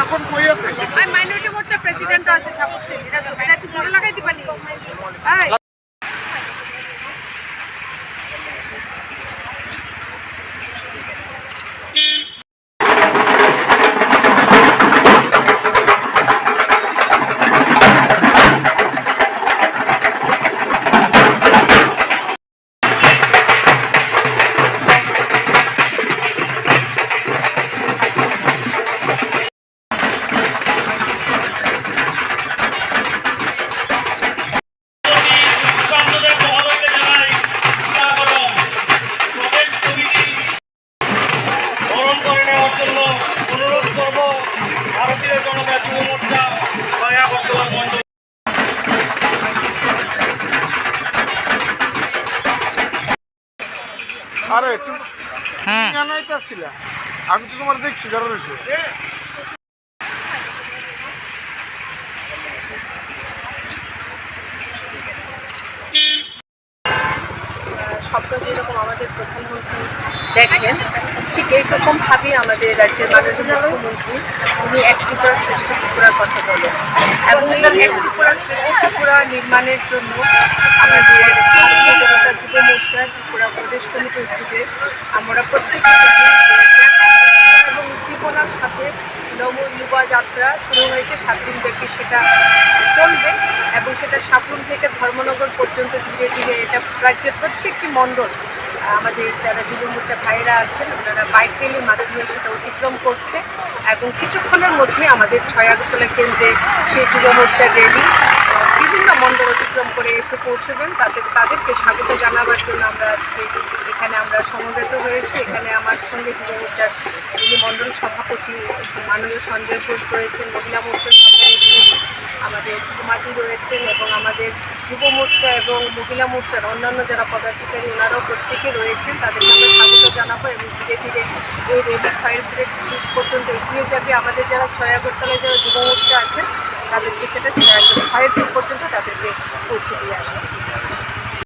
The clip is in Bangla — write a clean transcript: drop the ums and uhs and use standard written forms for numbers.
এখন কই আছে? আমি মাইনরিটি মোর্চা প্রেসিডেন্ট আছে সাপোর্টে। এটা একটু জোরে লাগাই দিবানি। হ্যাঁ। আরে তুমি জানাইতেছিলা, আমি তো তোমার দেখছি ধরো রয়েছে। শব্দ যেরকম আমাদের প্রধানমন্ত্রী দেখেন, ঠিক এইরকমভাবেই আমাদের রাজ্যের মাননীয় মুখ্যমন্ত্রী উনি এক ত্রিপুরা শ্রেষ্ঠ ত্রিপুরার কথা বলেন এবং এক ত্রিপুরা শ্রেষ্ঠ ত্রিপুরা নির্মাণের জন্য আমাদের ভারতীয় জনতা যুব মোর্চা ত্রিপুরা প্রদেশ কমিটির উদ্যোগে আমরা প্রত্যেকে এবং উদ্দীপনার সাথে নম যুবা যাত্রা শুরু হয়েছে 7 দিন ব্যাপী। সেটা চলবে এবং সেটা সাপুন থেকে ধর্মনগর পর্যন্ত ধীরে ধীরে এটা রাজ্যের প্রত্যেকটি মণ্ডল আমাদের যারা যুব মোর্চা ভাইয়েরা আছেন ওনারা বাইক র্যালির মাধ্যমে সেটা অতিক্রম করছে এবং কিছুক্ষণের মধ্যে আমাদের 6 আগরতলা কেন্দ্রে সেই যুব মোর্চার র্যালি বিভিন্ন মণ্ডল অতিক্রম করে এসে পৌঁছবেন। তাদেরকে স্বাগত জানাবার জন্য আমরা আজকে এখানে আমরা সমবেত হয়েছি। এখানে আমার সঙ্গে যুব মোর্চার যিনি মণ্ডল সভাপতি মাননীয় সঞ্জয় ঘোষ রয়েছেন, মহিলা মোর্চার সভাপতি আমাদের সমাধি রয়েছেন এবং আমাদের যুব মোর্চা এবং মহিলা মোর্চার অন্যান্য যারা পদাধিকারী ওনারাও প্রত্যেকে রয়েছেন। তাদেরকে আমরা স্বাগত জানাবো এবং ধীরে ধীরে এই রেলি ফায়ার ব্রিগেড পর্যন্ত এগিয়ে যাবে। আমাদের যারা 6 আগরতলায় যারা যুব মোর্চা আছেন তাদেরকে সেটা ফায়ার ব্রিগেড পর্যন্ত তাদেরকে পৌঁছে দিয়ে আসবে।